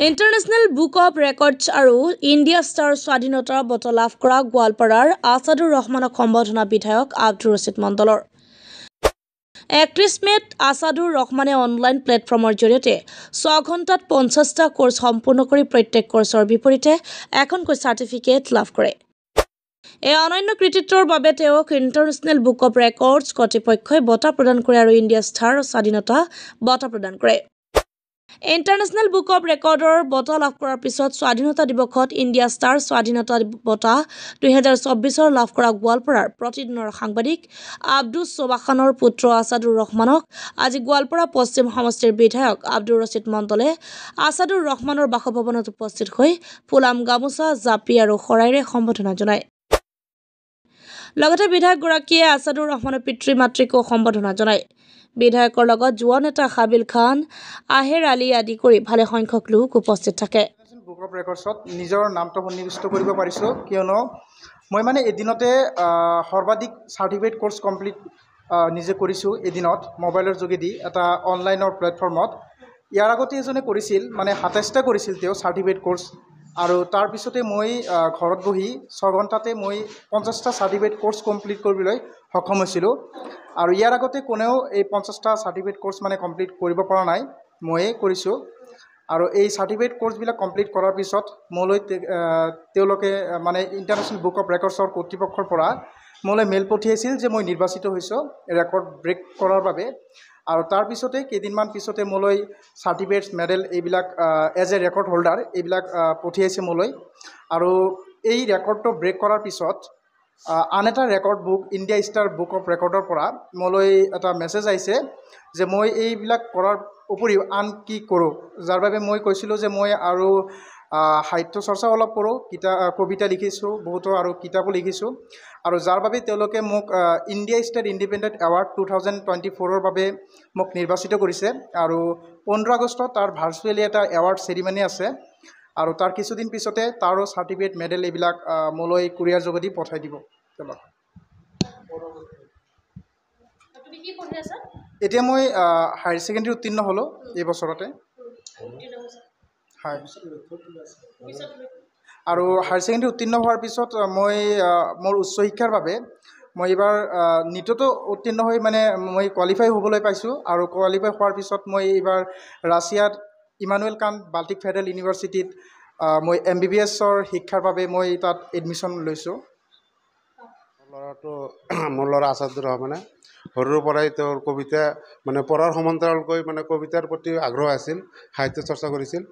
International book of records আৰু India star স্বাধীনতাৰ বঁটা লাভ কৰা গোৱালপাৰাৰ আছাদুৰ ৰহমানক সম্বৰ্ধনা বিধায়ক আব্দুৰ ৰছিদ মণ্ডলৰ 31 মেত আছাদুৰ ৰহমানে অনলাইন প্লেটফৰ্মৰ জৰিয়তে 6 ঘণ্টাত 50টা কোৰ্চ সম্পূৰ্ণ কৰি প্ৰত্যেক কোৰ্চৰ বিপৰীতে এখনকৈ চাৰ্টিফিকেট লাভ কৰে। এই অনন্য কৃতিত্বৰ বাবে তেওঁক ইণ্টাৰনেশ্যনেল বুক অৱ ৰেকৰ্ডছ কৰ্তৃপক্ষই বঁটা প্ৰদান কৰে আৰু ইণ্ডিয়া ষ্টাৰ স্বাধীনতা বঁটা প্ৰদান কৰে। ইণ্টাৰনেশ্যনেল বুক অৱ ৰেকৰ্ডৰ বঁটা লাভ কৰাৰ পিছত স্বাধীনতা দিৱসত ইণ্ডিয়া ষ্টাৰ স্বাধীনতা বঁটা 2024 লাভ কৰা গোৱালপাৰাৰ প্ৰতিদিনৰ সাংবাদিক আব্দুছ ছবাখানৰ পুত্ৰ আছাদুৰ ৰহমানক আজি গোৱালপাৰা পশ্চিম সমষ্টিৰ বিধায়ক আব্দুৰ ৰছিদ মণ্ডলে আছাদুৰ ৰহমানৰ বাসভৱনত উপস্থিত হৈ ফুলাম গামোচা জাপি আৰু শৰাইৰে সম্বৰ্ধনা জনায়। লগতে বিধায়কগৰাকীয়ে আছাদুৰ ৰহমানৰ পিতৃ মাতৃকো সম্বৰ্ধনা জনায়। বিধায়কৰ লগত যুৱ নেতা হাবিল খান আহেৰ আলী আদি কৰি ভালে সংখ্যক লোক উপস্থিত থাকে। বুক অফ ৰেকৰ্ডছত নিজৰ নামটো সন্নিৱিষ্ট কৰিব পাৰিছোঁ, কিয়নো মই মানে এদিনতে সৰ্বাধিক চাৰ্টিফিকেট কোৰ্চ কমপ্লিট নিজে কৰিছোঁ এদিনত মোবাইলৰ যোগেদি এটা অনলাইনৰ প্লেটফৰ্মত। ইয়াৰ আগতে এজনে কৰিছিল, মানে 27টা কৰিছিল তেওঁ চাৰ্টিফিকেট কোৰ্চ, আৰু তাৰপিছতে মই ঘৰত বহি 6 ঘণ্টাতে মই 50টা চাৰ্টিফিকেট কোৰ্চ কমপ্লিট কৰিবলৈ সক্ষম হৈছিলোঁ। আৰু ইয়াৰ আগতে কোনেও এই 50টা চাৰ্টিফিকেট কোৰ্চ মানে কমপ্লিট কৰিব পৰা নাই, ময়ে কৰিছোঁ। আৰু এই চাৰ্টিফিকেট কোৰ্চবিলাক কমপ্লিট কৰাৰ পিছত মোলৈ তেওঁলোকে মানে ইণ্টাৰনেশ্যনেল বুক অফ ৰেকৰ্ডছৰ কৰ্তৃপক্ষৰ পৰা মোলৈ মেইল পঠিয়াইছিল যে মই নিৰ্বাচিত হৈছোঁ ৰেকৰ্ড ব্ৰেক কৰাৰ বাবে। আৰু তাৰপিছতে কেইদিনমান পিছতে মোলৈ চাৰ্টিফিকেটছ মেডেল এইবিলাক এজ এ ৰেকৰ্ড হোল্ডাৰ এইবিলাক পঠিয়াইছে মোলৈ। আৰু এই ৰেকৰ্ডটো ব্ৰেক কৰাৰ পিছত আন এটা record book India star book of ৰেকৰ্ডৰ পৰা মোলৈ এটা মেছেজ আহিছে যে মই এইবিলাক কৰাৰ উপৰিও আন কি কৰোঁ, যাৰ বাবে মই কৈছিলোঁ যে মই আৰু সাহিত্য চৰ্চা অলপ কৰোঁ, কবিতা লিখিছোঁ বহুতো আৰু কিতাপো লিখিছোঁ। আৰু যাৰ বাবে তেওঁলোকে মোক ইণ্ডিয়া ষ্টাৰ ইণ্ডিপেণ্ডেণ্ট এৱাৰ্ড 2024ৰ বাবে মোক নিৰ্বাচিত কৰিছে। আৰু 15 আগষ্টত তাৰ ভাৰ্চুৱেলি এটা এৱাৰ্ড চেৰিমনি আছে, আৰু তাৰ কিছুদিন পিছতে তাৰো চাৰ্টিফিকেট মেডেল এইবিলাক মোলৈ কুৰিয়াৰ যোগেদি পঠাই দিব তেওঁলোক। এতিয়া মই হায়াৰ ছেকেণ্ডেৰী উত্তীৰ্ণ হ'লোঁ এই বছৰতে। হয়, আৰু হায়াৰ ছেকেণ্ডেৰী উত্তীৰ্ণ হোৱাৰ পিছত মই মোৰ উচ্চ শিক্ষাৰ বাবে মই এইবাৰ নীটতো উত্তীৰ্ণ হৈ মানে মই কোৱালিফাই হ'বলৈ পাইছোঁ। আৰু কোৱালিফাই হোৱাৰ পিছত মই এইবাৰ ৰাছিয়াত ইমানুৱেল কাণ্ট বাল্টিক ফেডাৰেল ইউনিভাৰ্চিটিত মই MBBSৰ শিক্ষাৰ বাবে মই তাত এডমিশ্যন লৈছোঁ। মোৰ ল'ৰা আছাদুৰ ৰহমানে সৰুৰ পৰাই তেওঁৰ কবিতা মানে পঢ়াৰ সমান্তৰালকৈ মানে কবিতাৰ প্ৰতি আগ্ৰহ আছিল, সাহিত্য চৰ্চা কৰিছিল।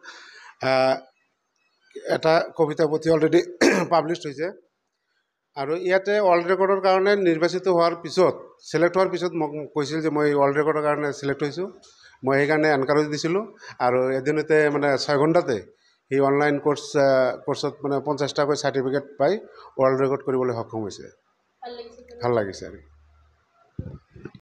এটা কবিতা পুথি অলৰেডি পাব্লিছ হৈছে। আৰু ইয়াতে ৱৰ্ল্ড ৰেকৰ্ডৰ কাৰণে নিৰ্বাচিত হোৱাৰ পিছত চিলেক্ট হোৱাৰ পিছত মোক কৈছিল যে মই ৱৰ্ল্ড ৰেকৰ্ডৰ কাৰণে চিলেক্ট হৈছোঁ। মই সেইকাৰণে এনকাৰেজ দিছিলোঁ, আৰু এদিনতে মানে 6 ঘণ্টাতে সেই অনলাইন কোৰ্চত মানে 50টাকৈ চাৰ্টিফিকেট পাই ৱৰ্ল্ড ৰেকৰ্ড কৰিবলৈ সক্ষম হৈছে। ভাল লাগিছে আৰু